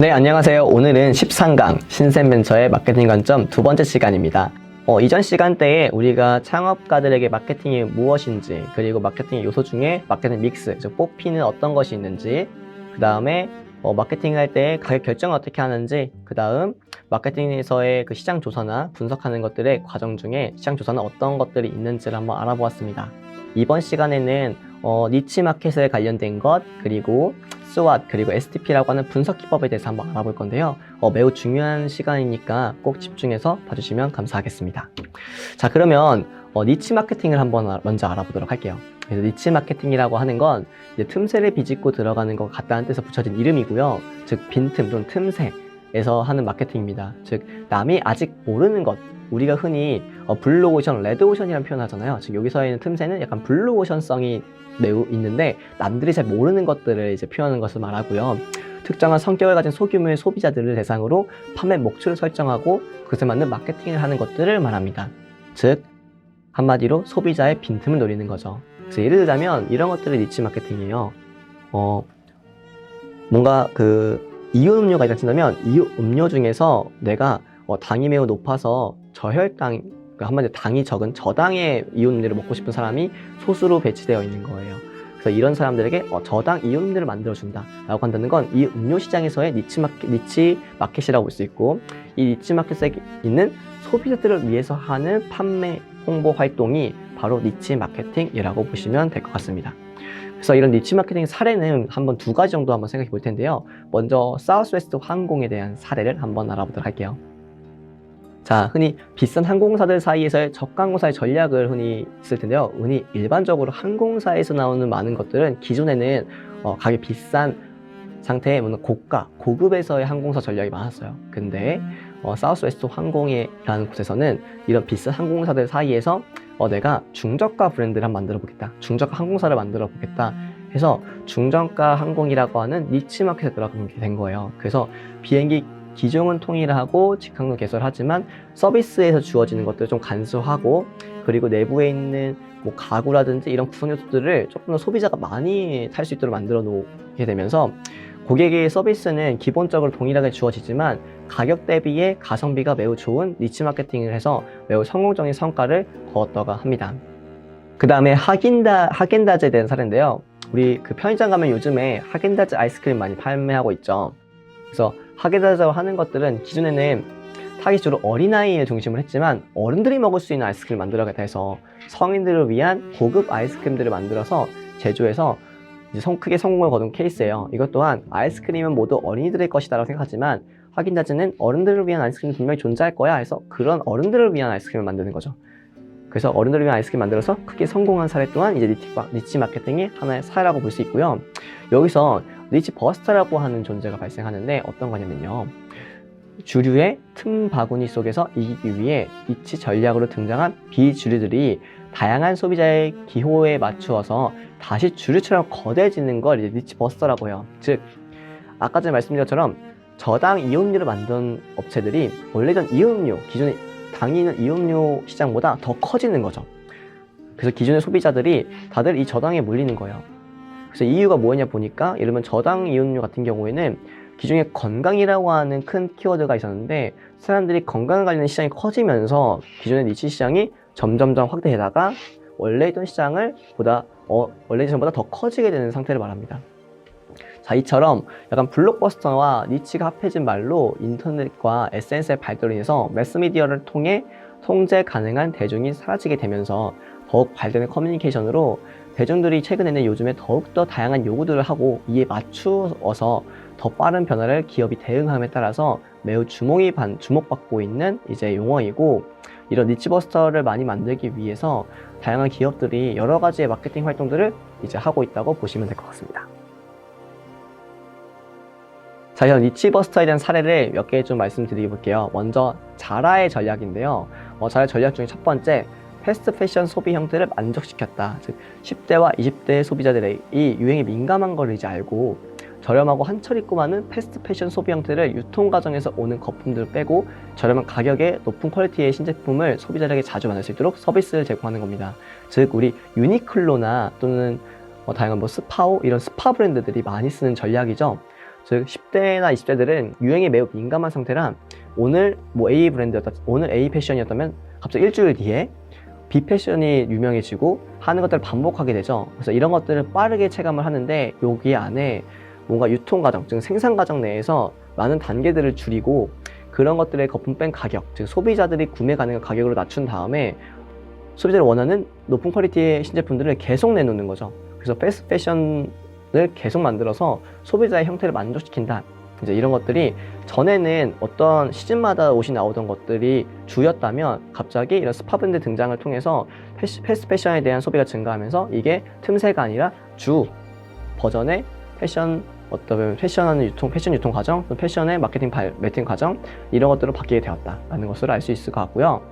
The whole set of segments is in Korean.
네, 안녕하세요. 오늘은 13강 신센벤처의 마케팅 관점 두 번째 시간입니다. 이전 시간대에 우리가 창업가들에게 마케팅이 무엇인지, 그리고 마케팅의 요소 중에 마케팅 믹스, 즉 뽑히는 어떤 것이 있는지, 그 다음에 마케팅 할 때 가격 결정을 어떻게 하는지, 그 다음 마케팅에서의 그 시장 조사나 분석하는 것들의 과정 중에 시장 조사는 어떤 것들이 있는지를 한번 알아보았습니다. 이번 시간에는 니치 마켓에 관련된 것, 그리고 SWOT, 그리고 STP라고 하는 분석 기법에 대해서 한번 알아볼 건데요. 매우 중요한 시간이니까 꼭 집중해서 봐주시면 감사하겠습니다. 자, 그러면 니치 마케팅을 한번 먼저 알아보도록 할게요. 그래서 니치 마케팅이라고 하는 건 이제 틈새를 비집고 들어가는 것 같다는 뜻에서 붙여진 이름이고요. 즉 빈틈 또는 틈새에서 하는 마케팅입니다. 즉 남이 아직 모르는 것, 우리가 흔히 블루오션, 레드오션이라는 표현을 하잖아요. 즉 여기서 있는 틈새는 약간 블루오션성이 매우 있는데 남들이 잘 모르는 것들을 이제 표현하는 것을 말하고요. 특정한 성격을 가진 소규모의 소비자들을 대상으로 판매 목표를 설정하고 그것에 맞는 마케팅을 하는 것들을 말합니다. 즉 한마디로 소비자의 빈틈을 노리는 거죠. 그래서 예를 들자면 이런 것들이 니치 마케팅이에요. 뭔가 이온 음료가 있다 친다면 이 음료 중에서 내가 당이 매우 높아서 저혈당, 한마디로 당이 적은 저당의 이온 음료를 먹고 싶은 사람이 소수로 배치되어 있는 거예요. 그래서 이런 사람들에게 저당 이온 음료를 만들어준다 라고 한다는 건 이 음료 시장에서의 니치 마켓이라고 볼 수 있고, 이 니치 마켓에 있는 소비자들을 위해서 하는 판매 홍보 활동이 바로 니치 마케팅이라고 보시면 될 것 같습니다. 그래서 이런 니치 마케팅 사례는 한번 두 가지 정도 한번 생각해 볼 텐데요. 먼저 사우스웨스트 항공에 대한 사례를 한번 알아보도록 할게요. 자, 흔히 비싼 항공사들 사이에서의 저가항공사의 전략을 흔히 있을 텐데요. 흔히 일반적으로 항공사에서 나오는 많은 것들은 기존에는 가격이 비싼 상태의 고급에서의 항공사 전략이 많았어요. 근데 사우스웨스트 항공이라는 곳에서는 이런 비싼 항공사들 사이에서 내가 중저가 브랜드를 한번 만들어 보겠다, 중저가 항공사를 만들어 보겠다 해서 중저가 항공이라고 하는 니치 마켓에 들어가게 된 거예요. 그래서 비행기 기종은 통일하고 직항도 개설하지만 서비스에서 주어지는 것들을 좀 간소하고, 그리고 내부에 있는 뭐 가구라든지 이런 구성 요소들을 조금 더 소비자가 많이 탈 수 있도록 만들어 놓게 되면서 고객의 서비스는 기본적으로 동일하게 주어지지만 가격 대비의 가성비가 매우 좋은 니치 마케팅을 해서 매우 성공적인 성과를 거뒀다고 합니다. 그 다음에 하겐다즈에 대한 사례인데요. 우리 편의점 가면 요즘에 하겐다즈 아이스크림 많이 판매하고 있죠. 그래서 하겐다즈라고 하는 것들은 기존에는 타깃이 주로 어린아이를 중심으로 했지만 어른들이 먹을 수 있는 아이스크림을 만들어야겠다 해서 성인들을 위한 고급 아이스크림들을 만들어서 제조해서 이제 크게 성공을 거둔 케이스예요. 이것 또한 아이스크림은 모두 어린이들의 것이다 라고 생각하지만 하겐다즈는 어른들을 위한 아이스크림이 분명히 존재할 거야 해서 그런 어른들을 위한 아이스크림을 만드는 거죠. 그래서 어른들을 위한 아이스크림 만들어서 크게 성공한 사례 또한 이제 니치 마케팅의 하나의 사례라고 볼 수 있고요. 여기서 니치 버스터라고 하는 존재가 발생하는데 어떤 거냐면요. 주류의 틈 바구니 속에서 이기기 위해 니치 전략으로 등장한 비주류들이 다양한 소비자의 기호에 맞추어서 다시 주류처럼 거대해지는 걸 이제 니치 버스터라고 해요. 즉 아까 전에 말씀드린 것처럼 저당 이온음료를 만든 업체들이 원래던 이온음료, 기존에 당이 있는 이온음료 시장보다 더 커지는 거죠. 그래서 기존의 소비자들이 다들 이 저당에 몰리는 거예요. 그래서 이유가 뭐냐 보니까 예를 들면 저당 이온음료 같은 경우에는 기존에 건강이라고 하는 큰 키워드가 있었는데 사람들이 건강 관련 시장이 커지면서 기존의 니치 시장이 점점점 확대되다가 원래 있던 시장보다 더 커지게 되는 상태를 말합니다. 자, 이처럼 약간 블록버스터와 니치가 합해진 말로 인터넷과 SNS의 발달로 인해서 매스미디어를 통해 통제 가능한 대중이 사라지게 되면서 더욱 발전된 커뮤니케이션으로 대중들이 최근에는 요즘에 더욱더 다양한 요구들을 하고 이에 맞추어서 더 빠른 변화를 기업이 대응함에 따라서 매우 주목받고 있는 이제 용어이고, 이런 니치버스터를 많이 만들기 위해서 다양한 기업들이 여러 가지의 마케팅 활동들을 이제 하고 있다고 보시면 될 것 같습니다. 자, 이런 니치버스터에 대한 사례를 몇 개 좀 말씀드려 볼게요. 먼저 자라의 전략인데요. 자라의 전략 중에 첫 번째, 패스트 패션 소비 형태를 만족시켰다. 즉 10대와 20대 소비자들의 이 유행에 민감한 걸 이제 알고 저렴하고 한철 입고 많은 패스트 패션 소비 형태를 유통 과정에서 오는 거품들을 빼고 저렴한 가격에 높은 퀄리티의 신제품을 소비자들에게 자주 만날 수 있도록 서비스를 제공하는 겁니다. 즉 우리 유니클로나 또는 다양한 스파오 이런 스파 브랜드들이 많이 쓰는 전략이죠. 즉 10대나 20대들은 유행에 매우 민감한 상태라 오늘 뭐 A 브랜드였다, 오늘 A 패션이었다면 갑자기 일주일 뒤에 B 패션이 유명해지고 하는 것들을 반복하게 되죠. 그래서 이런 것들을 빠르게 체감을 하는데 여기 안에 뭔가 유통 과정, 즉 생산 과정 내에서 많은 단계들을 줄이고 그런 것들의 거품 뺀 가격, 즉 소비자들이 구매 가능한 가격으로 낮춘 다음에 소비자를 원하는 높은 퀄리티의 신제품들을 계속 내놓는 거죠. 그래서 패스트 패션을 계속 만들어서 소비자의 형태를 만족시킨다. 이제 이런 것들이 전에는 어떤 시즌마다 옷이 나오던 것들이 주였다면 갑자기 이런 스파 브랜드 등장을 통해서 패스트 패션에 대한 소비가 증가하면서 이게 틈새가 아니라 주 버전의 패션, 어떤 패션하는 유통, 패션 유통 과정, 패션의 마케팅 과정 이런 것들로 바뀌게 되었다라는 것을 알 수 있을 것 같고요.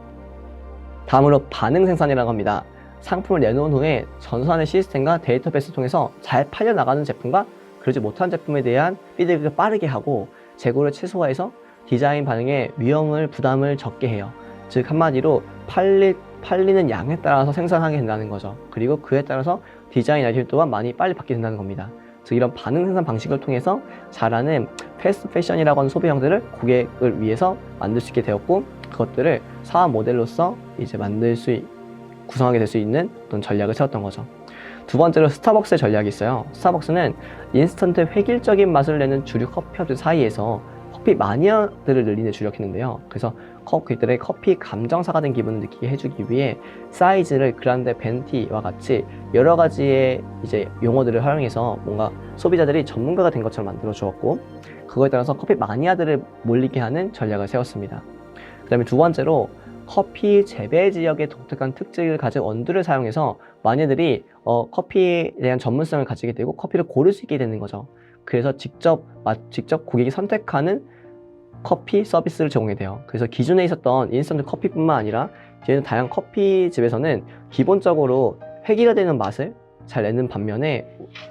다음으로 반응 생산이라고 합니다. 상품을 내놓은 후에 전산의 시스템과 데이터베이스를 통해서 잘 팔려나가는 제품과 그러지 못한 제품에 대한 피드백을 빠르게 하고 재고를 최소화해서 디자인 반응의 위험을 부담을 적게 해요. 즉 한마디로 팔리는 양에 따라서 생산하게 된다는 거죠. 그리고 그에 따라서 디자인 아이템 또한 많이 빨리 받게 된다는 겁니다. 즉 이런 반응 생산 방식을 통해서 잘하는 패스트 패션이라고 하는 소비 형태를 고객을 위해서 만들 수 있게 되었고 그것들을 사업 모델로서 이제 구성하게 될 수 있는 어떤 전략을 세웠던 거죠. 두 번째로 스타벅스의 전략이 있어요. 스타벅스는 인스턴트 획일적인 맛을 내는 주류 커피숍들 사이에서 커피 마니아들을 늘리는 주력했는데요. 그래서 그들의 커피 감정사가 된 기분을 느끼게 해주기 위해 사이즈를 그란데 벤티와 같이 여러 가지의 이제 용어들을 활용해서 뭔가 소비자들이 전문가가 된 것처럼 만들어 주었고 그거에 따라서 커피 마니아들을 몰리게 하는 전략을 세웠습니다. 그 다음에 두 번째로 커피 재배 지역의 독특한 특징을 가진 원두를 사용해서 마니아들이 커피에 대한 전문성을 가지게 되고 커피를 고를 수 있게 되는 거죠. 그래서 직접 고객이 선택하는 커피 서비스를 제공하게 돼요. 그래서 기존에 있었던 인스턴트 커피뿐만 아니라 기존의 다양한 커피집에서는 기본적으로 획일화되는 맛을 잘 내는 반면에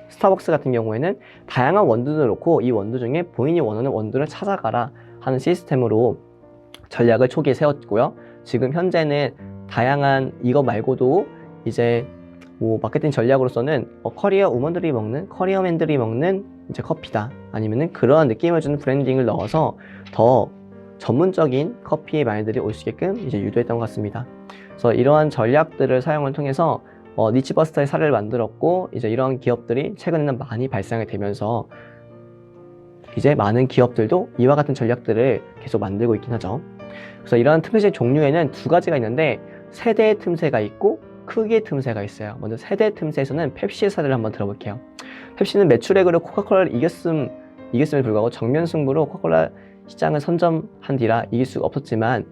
스타벅스 같은 경우에는 다양한 원두를 놓고 이 원두 중에 본인이 원하는 원두를 찾아가라 하는 시스템으로 전략을 초기에 세웠고요. 지금 현재는 다양한 이거 말고도 이제 뭐 마케팅 전략으로서는 커리어 우먼들이 먹는, 커리어맨들이 먹는 이제 커피다. 아니면은 그러한 느낌을 주는 브랜딩을 넣어서 더 전문적인 커피의 마인드들이 올 수 있게끔 이제 유도했던 것 같습니다. 그래서 이러한 전략들을 사용을 통해서 니치버스터의 사례를 만들었고 이제 이러한 기업들이 최근에는 많이 발생이 되면서 이제 많은 기업들도 이와 같은 전략들을 계속 만들고 있긴 하죠. 그래서 이러한 틈새 종류에는 두 가지가 있는데 세대의 틈새가 있고 크기의 틈새가 있어요. 먼저 세대 틈새에서는 펩시의 사례를 한번 들어볼게요. 펩시는 매출액으로 코카콜라를 이겼음에 불구하고 정면 승부로 코카콜라 시장을 선점한 뒤라 이길 수가 없었지만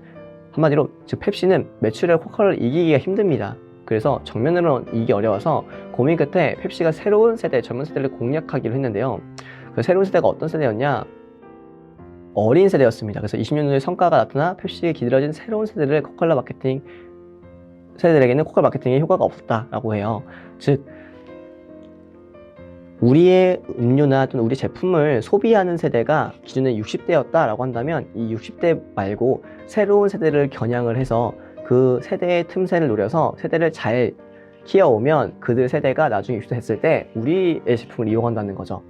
한마디로 즉 펩시는 매출액 코카콜라를 이기기가 힘듭니다. 그래서 정면으로 이기기 어려워서 고민 끝에 펩시가 새로운 세대, 젊은 세대를 공략하기로 했는데요. 그 새로운 세대가 어떤 세대였냐? 어린 세대였습니다. 그래서 20년 후의 성과가 나타나 펩시에 기다려진 새로운 세대를 세대들에게는 코카콜라 마케팅에 효과가 없었다라고 해요. 즉 우리의 음료나 또는 우리 제품을 소비하는 세대가 기존에 60대였다라고 한다면 이 60대 말고 새로운 세대를 겨냥을 해서 그 세대의 틈새를 노려서 세대를 잘 키워오면 그들 세대가 나중에 60대 됐을 때 우리의 제품을 이용한다는 거죠.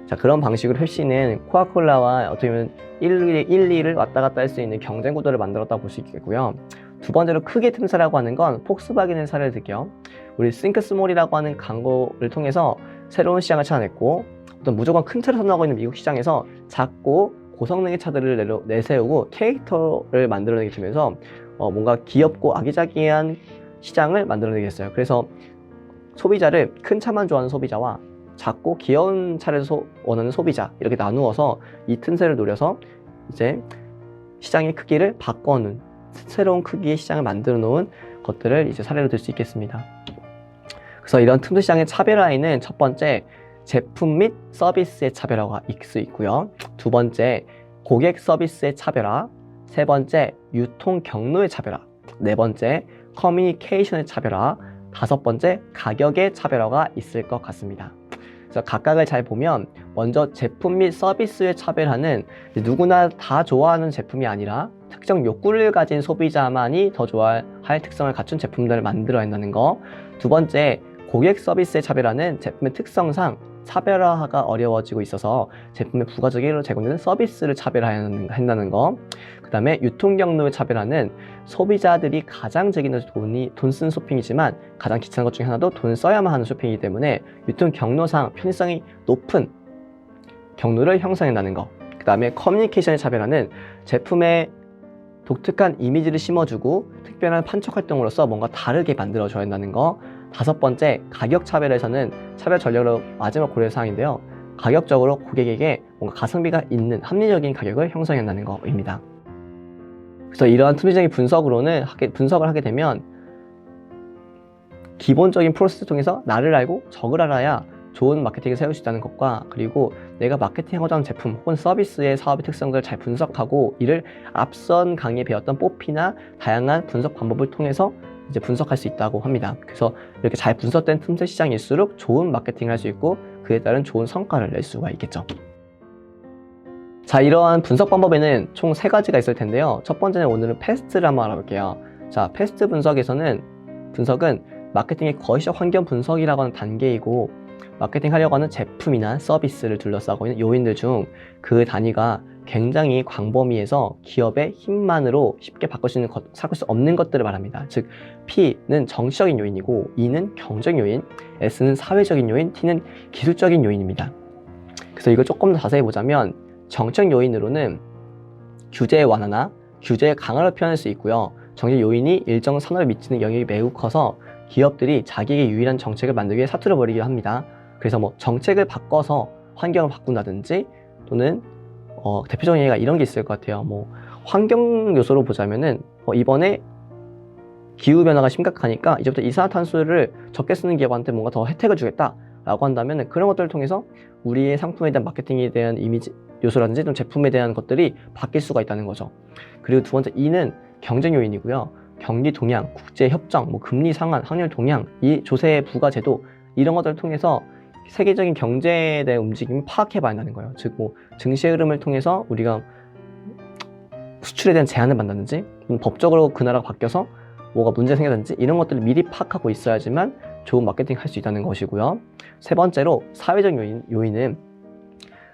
자, 그런 방식으로 펩시는 코카콜라와 어떻게 보면 1, 2를 왔다 갔다 할 수 있는 경쟁 구도를 만들었다고 볼 수 있겠고요. 두 번째로 크게 틈새라고 하는 건 폭스바겐의 사례를 들게요. 우리 싱크 스몰이라고 하는 광고를 통해서 새로운 시장을 찾아냈고 어떤 무조건 큰 틀을 선호하고 있는 미국 시장에서 작고 고성능의 차들을 내세우고 캐릭터를 만들어내게 되면서 뭔가 귀엽고 아기자기한 시장을 만들어내게 됐어요. 그래서 소비자를 큰 차만 좋아하는 소비자와 작고 귀여운 차를 원하는 소비자 이렇게 나누어서 이 틈새를 노려서 이제 시장의 크기를 바꿔놓은 새로운 크기의 시장을 만들어 놓은 것들을 이제 사례로 들 수 있겠습니다. 그래서 이런 틈새 시장의 차별화에는 첫 번째 제품 및 서비스의 차별화가 있을 수 있고요. 두 번째 고객 서비스의 차별화, 세 번째 유통 경로의 차별화, 네 번째 커뮤니케이션의 차별화, 다섯 번째 가격의 차별화가 있을 것 같습니다. 그래서 각각을 잘 보면 먼저 제품 및 서비스의 차별화는 누구나 다 좋아하는 제품이 아니라 특정 욕구를 가진 소비자만이 더 좋아할 특성을 갖춘 제품들을 만들어야 한다는 거. 두 번째 고객 서비스의 차별화는 제품의 특성상 차별화가 어려워지고 있어서 제품의 부가적으로 제공되는 서비스를 차별화한다는 거. 그 다음에 유통 경로의 차별화는 소비자들이 가장 즐기는 돈 쓰는 쇼핑이지만 가장 귀찮은 것 중에 하나도 돈을 써야만 하는 쇼핑이기 때문에 유통 경로상 편의성이 높은 경로를 형성한다는 거. 그 다음에 커뮤니케이션의 차별화는 제품의 독특한 이미지를 심어주고 특별한 판촉 활동으로서 뭔가 다르게 만들어줘야 한다는 거. 5번째, 가격 차별에서는 차별 전략으로 마지막 고려 사항인데요. 가격적으로 고객에게 뭔가 가성비가 있는 합리적인 가격을 형성해야 한다는 거입니다. 그래서 이러한 투명적인 분석을 하게 되면 기본적인 프로세스 통해서 나를 알고 적을 알아야 좋은 마케팅을 세울 수 있다는 것과, 그리고 내가 마케팅하고자 하는 제품 혹은 서비스의 사업의 특성들을 잘 분석하고 이를 앞선 강의에 배웠던 뽀피나 다양한 분석 방법을 통해서 이제 분석할 수 있다고 합니다. 그래서 이렇게 잘 분석된 틈새 시장일수록 좋은 마케팅을 할 수 있고 그에 따른 좋은 성과를 낼 수가 있겠죠. 자, 이러한 분석 방법에는 총 3가지가 있을 텐데요. 첫 번째는 오늘은 패스트를 한번 알아볼게요. 자, 패스트 분석은 마케팅의 거시적 환경 분석이라고 하는 단계이고, 마케팅 하려고 하는 제품이나 서비스를 둘러싸고 있는 요인들 중 그 단위가 굉장히 광범위해서 기업의 힘만으로 쉽게 바꿀 수 없는 것들을 말합니다. 즉, P는 정치적인 요인이고, E는 경쟁 요인, S는 사회적인 요인, T는 기술적인 요인입니다. 그래서 이걸 조금 더 자세히 보자면 정책 요인으로는 규제 완화나 규제 강화를 표현할 수 있고요. 정책 요인이 일정 산업에 미치는 영향이 매우 커서 기업들이 자기에게 유일한 정책을 만들기 위해 사투를 벌이기도 합니다. 그래서 뭐 정책을 바꿔서 환경을 바꾼다든지, 또는 대표적인 예가 이런 게 있을 것 같아요. 뭐 환경 요소로 보자면은 이번에 기후변화가 심각하니까 이제부터 이산화탄소를 적게 쓰는 기업한테 뭔가 더 혜택을 주겠다 라고 한다면 그런 것들을 통해서 우리의 상품에 대한 마케팅에 대한 이미지 요소라든지 좀 제품에 대한 것들이 바뀔 수가 있다는 거죠. 그리고 2번째, E는 경쟁 요인이고요. 경기 동향, 국제 협정, 뭐 금리 상한, 환율 동향, 이 조세 부과 제도, 이런 것들을 통해서 세계적인 경제에 대한 움직임을 파악해 봐야 한다는 거예요. 즉, 뭐 증시의 흐름을 통해서 우리가 수출에 대한 제한을 받는다든지, 법적으로 그 나라가 바뀌어서 뭐가 문제 생기든지, 이런 것들을 미리 파악하고 있어야지만 좋은 마케팅 할 수 있다는 것이고요. 3번째로 사회적 요인은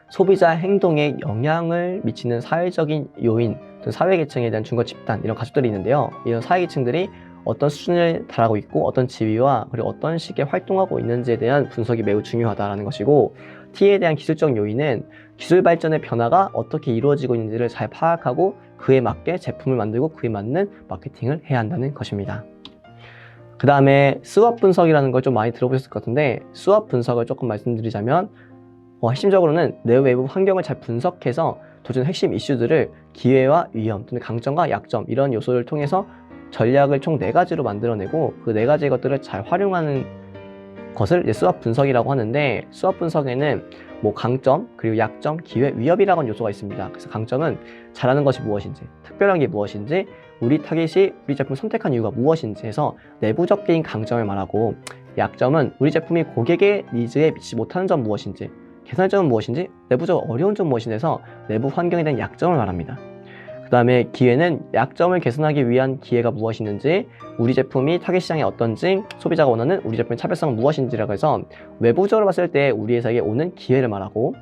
소비자 행동에 영향을 미치는 사회적인 요인, 또 사회계층에 대한 준거 집단, 이런 가족들이 있는데요. 이런 사회계층들이 어떤 수준을 달하고 있고 어떤 지위와 그리고 어떤 식의 활동하고 있는지에 대한 분석이 매우 중요하다는 것이고, T에 대한 기술적 요인은 기술 발전의 변화가 어떻게 이루어지고 있는지를 잘 파악하고 그에 맞게 제품을 만들고 그에 맞는 마케팅을 해야 한다는 것입니다. 그 다음에 수업 분석이라는 걸 좀 많이 들어보셨을 것 같은데, 수업 분석을 조금 말씀드리자면 핵심적으로는 내 외부 환경을 잘 분석해서 도전 핵심 이슈들을 기회와 위험 또는 강점과 약점, 이런 요소를 통해서 전략을 총 4가지로 만들어내고 그 4가지의 것들을 잘 활용하는 것을 이제 수업 분석이라고 하는데, 수업 분석에는 뭐 강점, 그리고 약점, 기회, 위협이라고 하는 요소가 있습니다. 그래서 강점은 잘하는 것이 무엇인지, 특별한 게 무엇인지, 우리 타겟이 우리 제품을 선택한 이유가 무엇인지 해서 내부적인 강점을 말하고, 약점은 우리 제품이 고객의 니즈에 미치지 못하는 점 무엇인지, 개선할 점은 무엇인지, 내부적으로 어려운 점 무엇인지 해서 내부 환경에 대한 약점을 말합니다. 그 다음에 기회는 약점을 개선하기 위한 기회가 무엇이 있는지, 우리 제품이 타겟 시장이 어떤지, 소비자가 원하는 우리 제품의 차별성은 무엇인지라고 해서 외부적으로 봤을 때 우리 회사에 오는 기회를 말하고,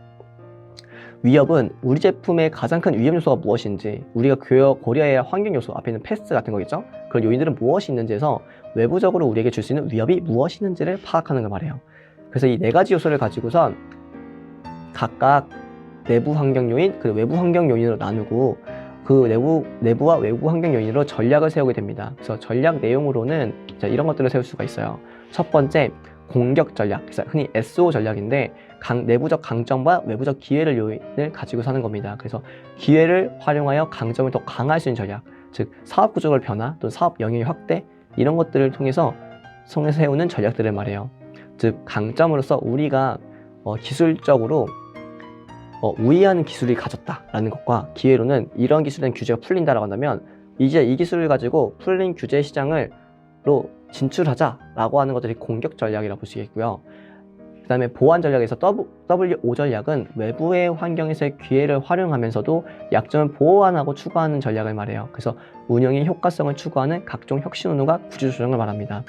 위협은 우리 제품의 가장 큰 위험 요소가 무엇인지, 우리가 고려해야 할 환경 요소, 앞에 있는 패스트 같은 거겠죠? 그런 요인들은 무엇이 있는지 해서 외부적으로 우리에게 줄 수 있는 위협이 무엇이 있는지를 파악하는 걸 말해요. 그래서 이 4가지 요소를 가지고선 각각 내부 환경 요인, 그리고 외부 환경 요인으로 나누고 그 내부와 외부 환경 요인으로 전략을 세우게 됩니다. 그래서 전략 내용으로는 이런 것들을 세울 수가 있어요. 첫 번째, 공격 전략, 그래서 흔히 SO 전략인데 내부적 강점과 외부적 기회를 요인을 가지고 사는 겁니다. 그래서 기회를 활용하여 강점을 더 강화할 수 있는 전략, 즉 사업 구조의 변화 또는 사업 영역의 확대, 이런 것들을 통해서 세우는 전략들을 말해요. 즉 강점으로서 우리가 기술적으로 우위하는 기술이 가졌다라는 것과, 기회로는 이런 기술에 대한 규제가 풀린다라고 한다면 이제 이 기술을 가지고 풀린 규제 시장으로 진출하자라고 하는 것들이 공격 전략이라고 볼 수 있겠고요. 그 다음에 보완 전략에서 WO 전략은 외부의 환경에서의 기회를 활용하면서도 약점을 보완하고 추구하는 전략을 말해요. 그래서 운영의 효과성을 추구하는 각종 혁신 운동과 구조 조정을 말합니다.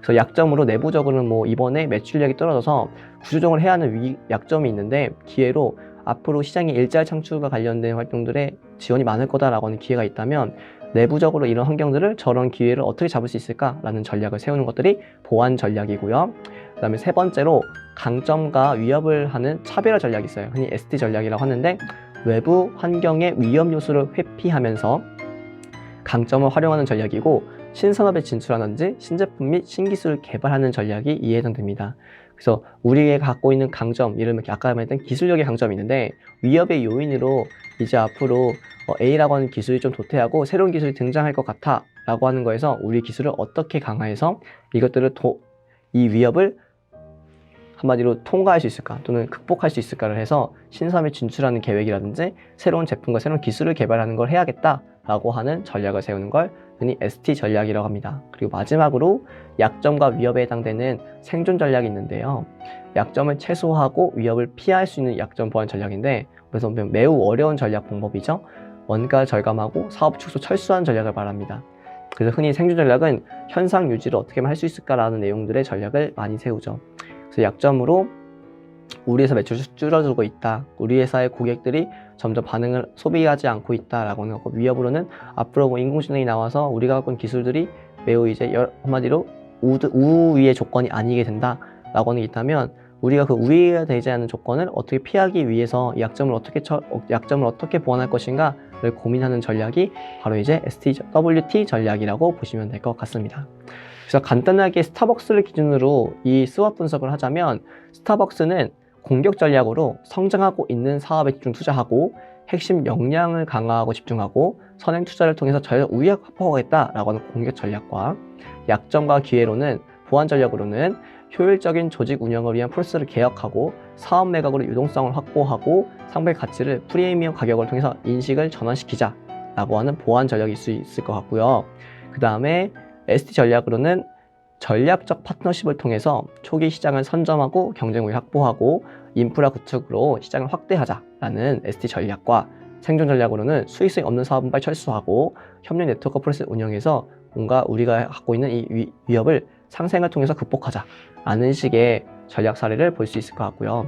그래서 약점으로 내부적으로는 뭐 이번에 매출력이 떨어져서 구조조정을 해야 하는 약점이 있는데, 기회로 앞으로 시장에 일자리 창출과 관련된 활동들에 지원이 많을 거다라고 하는 기회가 있다면, 내부적으로 이런 환경들을, 저런 기회를 어떻게 잡을 수 있을까라는 전략을 세우는 것들이 보완 전략이고요. 그 다음에 세 번째로 강점과 위협을 하는 차별화 전략이 있어요. 흔히 ST 전략이라고 하는데, 외부 환경의 위험 요소를 회피하면서 강점을 활용하는 전략이고, 신산업에 진출하는지 신제품 및 신기술을 개발하는 전략이 이에 해당됩니다. 그래서 우리가 갖고 있는 강점, 예를 들면 아까 말했던 기술력의 강점이 있는데, 위협의 요인으로 이제 앞으로 A라고 하는 기술이 좀 도태하고 새로운 기술이 등장할 것 같아 라고 하는 거에서 우리 기술을 어떻게 강화해서 이것들을 이 위협을 한마디로 통과할 수 있을까, 또는 극복할 수 있을까를 해서 신산업에 진출하는 계획이라든지 새로운 제품과 새로운 기술을 개발하는 걸 해야겠다 라고 하는 전략을 세우는 걸 흔히 ST 전략이라고 합니다. 그리고 마지막으로 약점과 위협에 해당되는 생존 전략이 있는데요. 약점을 최소화하고 위협을 피할 수 있는 약점 보완 전략인데, 그래서 매우 어려운 전략 방법이죠. 원가 절감하고 사업 축소 철수하는 전략을 말합니다. 그래서 흔히 생존 전략은 현상 유지를 어떻게 하면 할 수 있을까라는 내용들의 전략을 많이 세우죠. 그래서 약점으로 우리 회사 매출이 줄어들고 있다, 우리 회사의 고객들이 점점 반응을 소비하지 않고 있다라고 하는 거고, 위협으로는 앞으로 뭐 인공지능이 나와서 우리가 갖고 있는 기술들이 매우 이제 한마디로 우위의 조건이 아니게 된다라고 하는 게 있다면, 우리가 그 우위가 되지 않는 조건을 어떻게 피하기 위해서 약점을 어떻게 보완할 것인가를 고민하는 전략이 바로 이제 WT 전략이라고 보시면 될 것 같습니다. 그래서 간단하게 스타벅스를 기준으로 이 스왑 분석을 하자면, 스타벅스는 공격 전략으로 성장하고 있는 사업에 집중 투자하고 핵심 역량을 강화하고 집중하고 선행 투자를 통해서 전략 우위를 확보하겠다라고 하는 공격 전략과, 약점과 기회로는 보완 전략으로는 효율적인 조직 운영을 위한 프로세스를 개혁하고 사업 매각으로 유동성을 확보하고 상품 가치를 프리미엄 가격을 통해서 인식을 전환시키자라고 하는 보완 전략일 수 있을 것 같고요. 그 다음에 ST 전략으로는 전략적 파트너십을 통해서 초기 시장을 선점하고 경쟁 우위 확보하고 인프라 구축으로 시장을 확대하자라는 ST 전략과, 생존 전략으로는 수익성이 없는 사업은 빨리 철수하고 협력 네트워크 프로세스 운영해서 뭔가 우리가 갖고 있는 이 위협을 상생을 통해서 극복하자라는 식의 전략 사례를 볼 수 있을 것 같고요.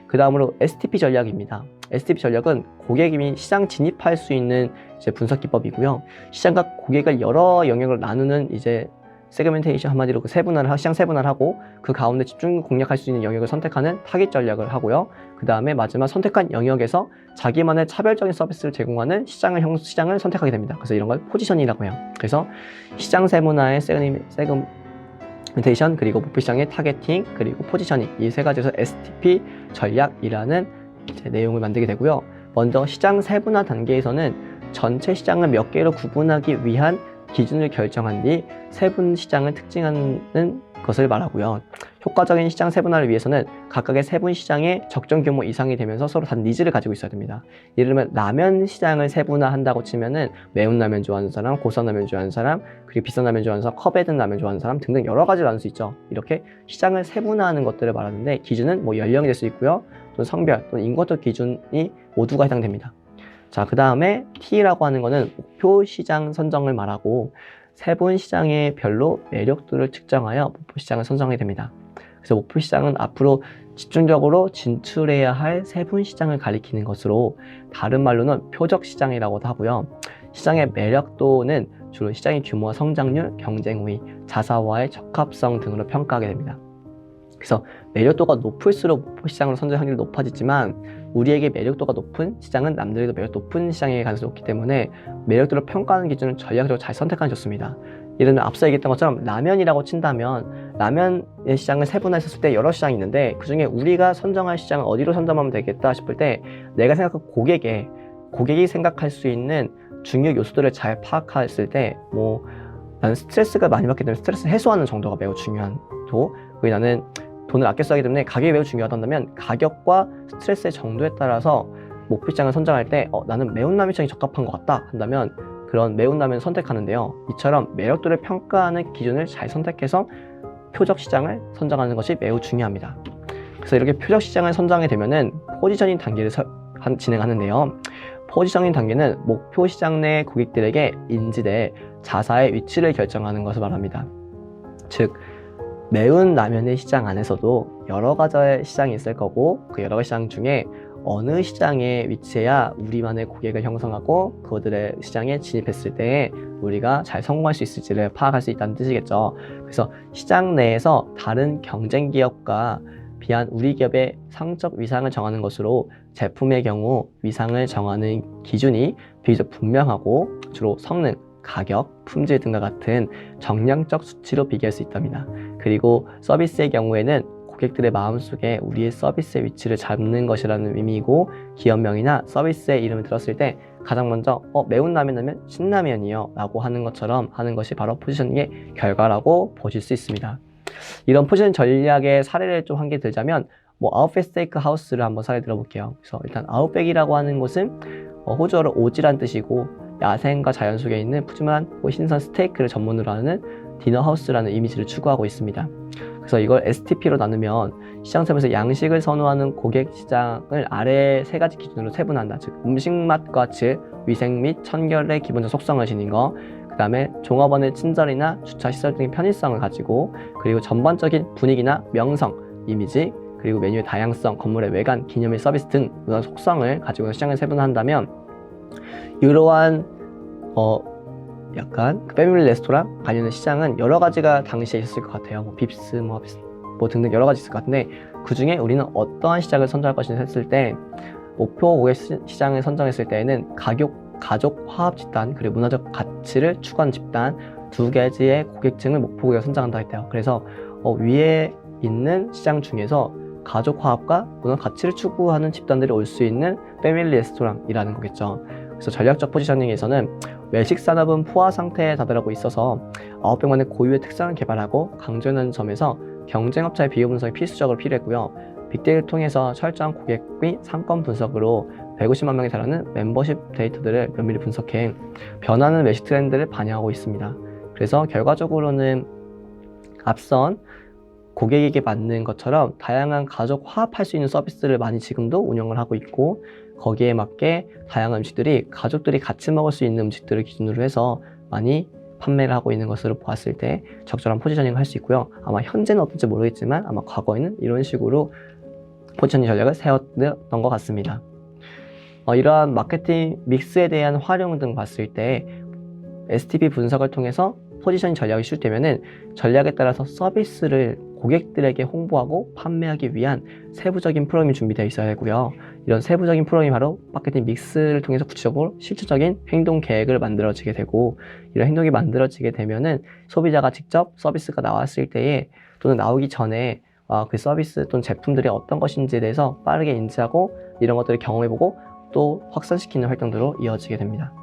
그 다음으로 STP 전략입니다. STP 전략은 고객이 시장 진입할 수 있는 이제 분석 기법이고요. 시장과 고객을 여러 영역을 나누는 이제 세그멘테이션, 한마디로 그 시장 세분화를 하고 그 가운데 집중 공략할 수 있는 영역을 선택하는 타깃 전략을 하고요. 그 다음에 마지막 선택한 영역에서 자기만의 차별적인 서비스를 제공하는 시장을 선택하게 됩니다. 그래서 이런 걸 포지셔닝이라고 해요. 그래서 시장 세분화의 세그멘테이션, 그리고 목표 시장의 타겟팅, 그리고 포지셔닝, 이 세 가지에서 STP 전략이라는 이제 내용을 만들게 되고요. 먼저 시장 세분화 단계에서는 전체 시장을 몇 개로 구분하기 위한 기준을 결정한 뒤 세분 시장을 특징하는 것을 말하고요. 효과적인 시장 세분화를 위해서는 각각의 세분 시장의 적정 규모 이상이 되면서 서로 다른 니즈를 가지고 있어야 됩니다. 예를 들면 라면 시장을 세분화한다고 치면은 매운 라면 좋아하는 사람, 고소한 라면 좋아하는 사람, 그리고 비싼 라면 좋아하는 사람, 컵에 든 라면 좋아하는 사람 등등 여러 가지로 나눌 수 있죠. 이렇게 시장을 세분화하는 것들을 말하는데, 기준은 뭐 연령이 될 수 있고요, 또는 성별, 또는 인구적 기준이 모두가 해당됩니다. 자, 그 다음에 T라고 하는 거는 목표 시장 선정을 말하고, 세분 시장의 별로 매력도를 측정하여 목표 시장을 선정하게 됩니다. 그래서 목표 시장은 앞으로 집중적으로 진출해야 할 세분 시장을 가리키는 것으로, 다른 말로는 표적 시장이라고도 하고요. 시장의 매력도는 주로 시장의 규모와 성장률, 경쟁 우위, 자사와의 적합성 등으로 평가하게 됩니다. 그래서 매력도가 높을수록 목표 시장으로 선정 확률이 높아지지만, 우리에게 매력도가 높은 시장은 남들에게도 매력 높은 시장의 가능성이 높기 때문에 매력도를 평가하는 기준은 전략적으로 잘 선택하는 게 좋습니다. 예를 들면 앞서 얘기했던 것처럼 라면이라고 친다면, 라면의 시장을 세분화했을 때 여러 시장이 있는데, 그 중에 우리가 선정할 시장은 어디로 선점하면 되겠다 싶을 때, 내가 생각한 고객이 생각할 수 있는 중요 요소들을 잘 파악했을 때, 뭐 나는 스트레스가 많이 받기 때문에 스트레스 해소하는 정도가 매우 중요한 도, 그리고 나는 돈을 아껴 써야 하기 때문에 가격이 매우 중요하다면 가격과 스트레스의 정도에 따라서 목표 시장을 선정할 때 나는 매운 라면 시장이 적합한 것 같다 한다면 그런 매운 라면을 선택하는데요. 이처럼 매력도를 평가하는 기준을 잘 선택해서 표적 시장을 선정하는 것이 매우 중요합니다. 그래서 이렇게 표적 시장을 선정하게 되면은 포지셔닝 단계를 진행하는데요. 포지셔닝 단계는 목표 시장 내 고객들에게 인지될 자사의 위치를 결정하는 것을 말합니다. 즉, 매운 라면의 시장 안에서도 여러 가지의 시장이 있을 거고 그 여러 가지 시장 중에 어느 시장에 위치해야 우리만의 고객을 형성하고 그들의 시장에 진입했을 때 우리가 잘 성공할 수 있을지를 파악할 수 있다는 뜻이겠죠. 그래서 시장 내에서 다른 경쟁 기업과 비한 우리 기업의 상적 위상을 정하는 것으로 제품의 경우 위상을 정하는 기준이 비교적 분명하고 주로 성능, 가격, 품질 등과 같은 정량적 수치로 비교할 수 있답니다. 그리고 서비스의 경우에는 고객들의 마음속에 우리의 서비스의 위치를 잡는 것이라는 의미이고 기업명이나 서비스의 이름을 들었을 때 가장 먼저 매운 라면 하면 신라면이요 라고 하는 것처럼 하는 것이 바로 포지셔닝의 결과라고 보실 수 있습니다. 이런 포지셔닝 전략의 사례를 좀 한 개 들자면 아웃백 스테이크 하우스를 한번 사례 들어볼게요. 그래서 일단 아웃백이라고 하는 곳은 호주어로 오지란 뜻이고 야생과 자연 속에 있는 푸짐한 신선 스테이크를 전문으로 하는 디너하우스라는 이미지를 추구하고 있습니다. 그래서 이걸 STP로 나누면 시장 세분에서 양식을 선호하는 고객 시장을 아래 세 가지 기준으로 세분한다. 즉 음식 맛과 질, 위생 및 청결의 기본적 속성을 지닌 거, 그 다음에 종업원의 친절이나 주차 시설 등의 편의성을 가지고, 그리고 전반적인 분위기나 명성, 이미지, 그리고 메뉴의 다양성, 건물의 외관, 기념일 서비스 등 이런 속성을 가지고 시장을 세분화한다면 이러한 약간 패밀리 레스토랑 관련된 시장은 여러 가지가 당시에 있었을 것 같아요. 빕스 등등 여러 가지 있을 것 같은데 그 중에 우리는 어떠한 시장을 선정할 것인가 했을 때 목표 고객 시장을 선정했을 때에는 가족 화합 집단 그리고 문화적 가치를 추구하는 집단 두 가지의 고객층을 목표 고객을 선정한다 했대요. 그래서 위에 있는 시장 중에서 가족 화합과 문화 가치를 추구하는 집단들이 올 수 있는 패밀리 레스토랑이라는 거겠죠. 그래서 전략적 포지셔닝에서는 외식 산업은 포화 상태에 다다르고 있어서 아웃백만의 고유의 특성을 개발하고 강조하는 점에서 경쟁업체의 비교 분석이 필수적으로 필요했고요. 빅데이터를 통해서 철저한 고객 및 상권 분석으로 150만 명에 달하는 멤버십 데이터들을 면밀히 분석해 변하는 외식 트렌드를 반영하고 있습니다. 그래서 결과적으로는 앞선 고객에게 맞는 것처럼 다양한 가족 화합할 수 있는 서비스를 많이 지금도 운영을 하고 있고 거기에 맞게 다양한 음식들이 가족들이 같이 먹을 수 있는 음식들을 기준으로 해서 많이 판매를 하고 있는 것으로 보았을 때 적절한 포지셔닝을 할 수 있고요. 아마 현재는 어떨지 모르겠지만 아마 과거에는 이런 식으로 포지셔닝 전략을 세웠던 것 같습니다. 이러한 마케팅 믹스에 대한 활용 등 봤을 때 STP 분석을 통해서 포지셔닝 전략이 시작되면은 전략에 따라서 서비스를 고객들에게 홍보하고 판매하기 위한 세부적인 프로그램이 준비되어 있어야 하고요. 이런 세부적인 프로그램이 바로 마케팅 믹스를 통해서 구체적으로 실질적인 행동 계획을 만들어지게 되고 이런 행동이 만들어지게 되면은 소비자가 직접 서비스가 나왔을 때에 또는 나오기 전에 그 서비스 또는 제품들이 어떤 것인지에 대해서 빠르게 인지하고 이런 것들을 경험해보고 또 확산시키는 활동들로 이어지게 됩니다.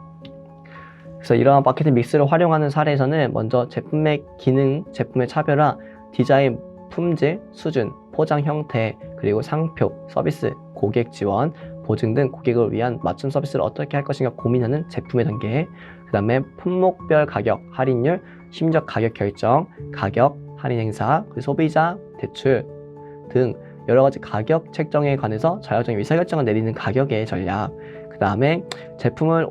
그래서 이러한 마케팅 믹스를 활용하는 사례에서는 먼저 제품의 기능, 제품의 차별화, 디자인, 품질, 수준, 포장 형태, 그리고 상표, 서비스, 고객 지원, 보증 등 고객을 위한 맞춤 서비스를 어떻게 할 것인가 고민하는 제품의 단계, 그 다음에 품목별 가격, 할인율, 심지어 가격 결정, 가격, 할인 행사, 그리고 소비자, 대출 등 여러 가지 가격 책정에 관해서 자율적인 의사결정을 내리는 가격의 전략, 그 다음에 제품을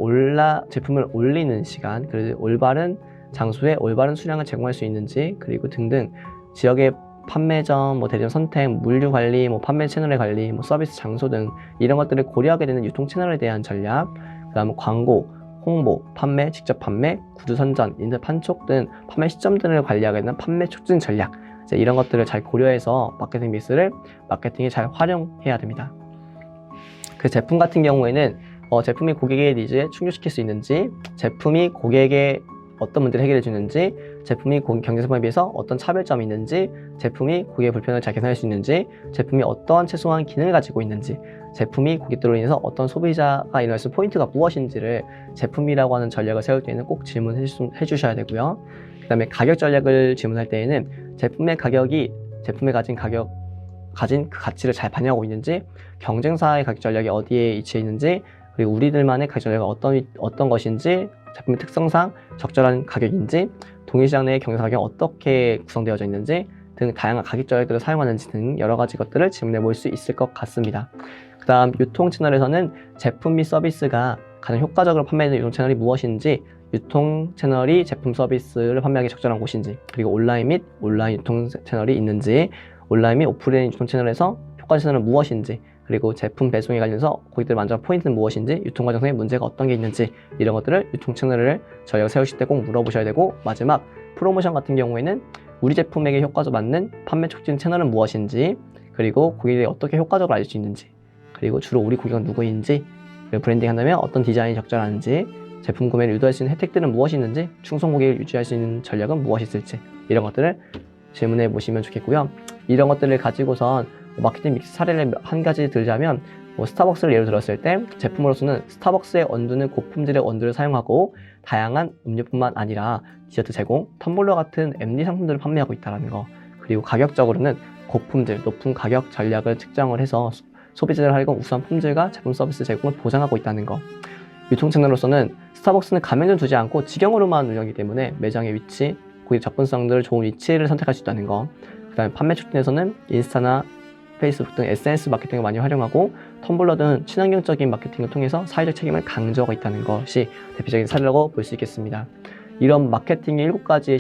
올리는 시간, 그리고 올바른 장소에 올바른 수량을 제공할 수 있는지, 그리고 등등 지역의 판매점, 대리점 선택, 물류 관리, 판매 채널의 관리, 서비스 장소 등 이런 것들을 고려하게 되는 유통 채널에 대한 전략, 그 다음 광고, 홍보, 판매, 직접 판매, 구두 선전, 인터넷 판촉 등 판매 시점 등을 관리하게 되는 판매 촉진 전략, 이런 것들을 잘 고려해서 마케팅 믹스를 마케팅에 잘 활용해야 됩니다. 그 제품 같은 경우에는 제품이 고객의 니즈에 충족시킬 수 있는지, 제품이 고객의 어떤 문제를 해결해 주는지, 제품이 경쟁사에 비해서 어떤 차별점이 있는지, 제품이 고객의 불편을 잘 개선할 수 있는지, 제품이 어떠한 최소한 기능을 가지고 있는지, 제품이 고객들로 인해서 어떤 소비자가 일어날 수 있는 포인트가 무엇인지를 제품이라고 하는 전략을 세울 때에는 꼭 질문해 주셔야 되고요. 그 다음에 가격 전략을 질문할 때에는 제품의 가격이 제품에 가진 그 가치를 잘 반영하고 있는지, 경쟁사의 가격 전략이 어디에 위치해 있는지, 그리고 우리들만의 가격 전략이 어떤 것인지, 제품의 특성상 적절한 가격인지, 동일시장 내의 경쟁사 가격이 어떻게 구성되어져 있는지 등 다양한 가격 전략들을 사용하는지 등 여러 가지 것들을 질문해 볼 수 있을 것 같습니다. 그 다음 유통 채널에서는 제품 및 서비스가 가장 효과적으로 판매되는 유통 채널이 무엇인지, 유통 채널이 제품 서비스를 판매하기 적절한 곳인지, 그리고 온라인 및 온라인 유통 채널이 있는지, 온라인 및 오프라인 유통 채널에서 효과 채널은 무엇인지, 그리고 제품 배송에 관련해서 고객들 만족한 포인트는 무엇인지, 유통 과정에 문제가 어떤 게 있는지, 이런 것들을 유통 채널을 저희가 세우실 때 꼭 물어보셔야 되고, 마지막 프로모션 같은 경우에는 우리 제품에게 효과적 맞는 판매 촉진 채널은 무엇인지, 그리고 고객들이 어떻게 효과적으로 알릴 수 있는지, 그리고 주로 우리 고객은 누구인지, 그리고 브랜딩 한다면 어떤 디자인이 적절한지, 제품 구매를 유도할 수 있는 혜택들은 무엇이 있는지, 충성 고객을 유지할 수 있는 전략은 무엇이 있을지, 이런 것들을 질문해 보시면 좋겠고요. 이런 것들을 가지고선 마케팅 믹스 사례를 한 가지 들자면, 스타벅스를 예로 들었을 때 제품으로서는 스타벅스의 원두는 고품질의 원두를 사용하고 다양한 음료뿐만 아니라 디저트 제공, 텀블러 같은 MD 상품들을 판매하고 있다는 거, 그리고 가격적으로는 고품질, 높은 가격 전략을 측정을 해서 소비자를 활용 우수한 품질과 제품 서비스 제공을 보장하고 있다는 거, 유통 채널로서는 스타벅스는 가맹점 두지 않고 직영으로만 운영하기 때문에 매장의 위치, 고객 접근성들 좋은 위치를 선택할 수 있다는 거, 그 다음에 판매 촉진에서는 인스타나 페이스북 등 SNS 마케팅을 많이 활용하고 텀블러 등 친환경적인 마케팅을 통해서 사회적 책임을 강조하고 있다는 것이 대표적인 사례라고 볼 수 있겠습니다. 이런 마케팅의 7가지의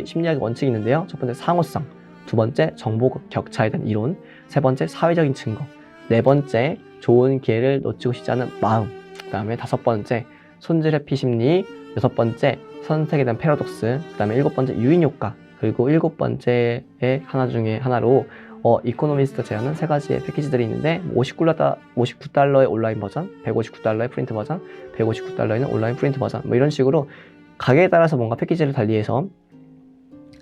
심리학 원칙이 있는데요. 첫 번째 상호성, 두 번째 정보 격차에 대한 이론, 세 번째 사회적인 증거, 네 번째 좋은 기회를 놓치고 싶지 않은 마음, 그 다음에 다섯 번째 손질 회피 심리, 여섯 번째 선택에 대한 패러독스, 그 다음에 일곱 번째 유인 효과, 그리고 일곱 번째의 하나 중에 하나로 이코노미스트가 제안한 세 가지의 패키지들이 있는데, 59달러의 온라인 버전, 159달러의 프린트 버전, 159달러에는 온라인 프린트 버전, 뭐 이런 식으로 가격에 따라서 뭔가 패키지를 달리해서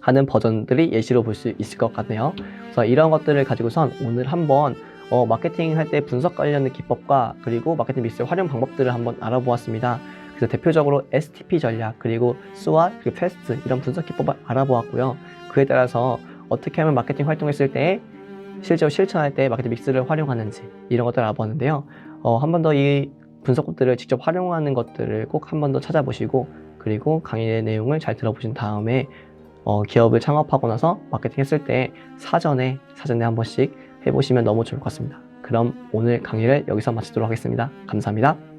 하는 버전들이 예시로 볼 수 있을 것 같네요. 그래서 이런 것들을 가지고선 오늘 한번 마케팅 할 때 분석 관련된 기법과 그리고 마케팅 믹스의 활용 방법들을 한번 알아보았습니다. 그래서 대표적으로 STP 전략, 그리고 SWOT, 그리고 패스트, 이런 분석 기법을 알아보았고요. 그에 따라서 어떻게 하면 마케팅 활동했을 때 실제로 실천할 때 마케팅 믹스를 활용하는지, 이런 것들을 알아보았는데요. 한 번 더 이 분석법들을 직접 활용하는 것들을 꼭 한 번 더 찾아보시고, 그리고 강의의 내용을 잘 들어보신 다음에 기업을 창업하고 나서 마케팅 했을 때 사전에 한 번씩 해보시면 너무 좋을 것 같습니다. 그럼 오늘 강의를 여기서 마치도록 하겠습니다. 감사합니다.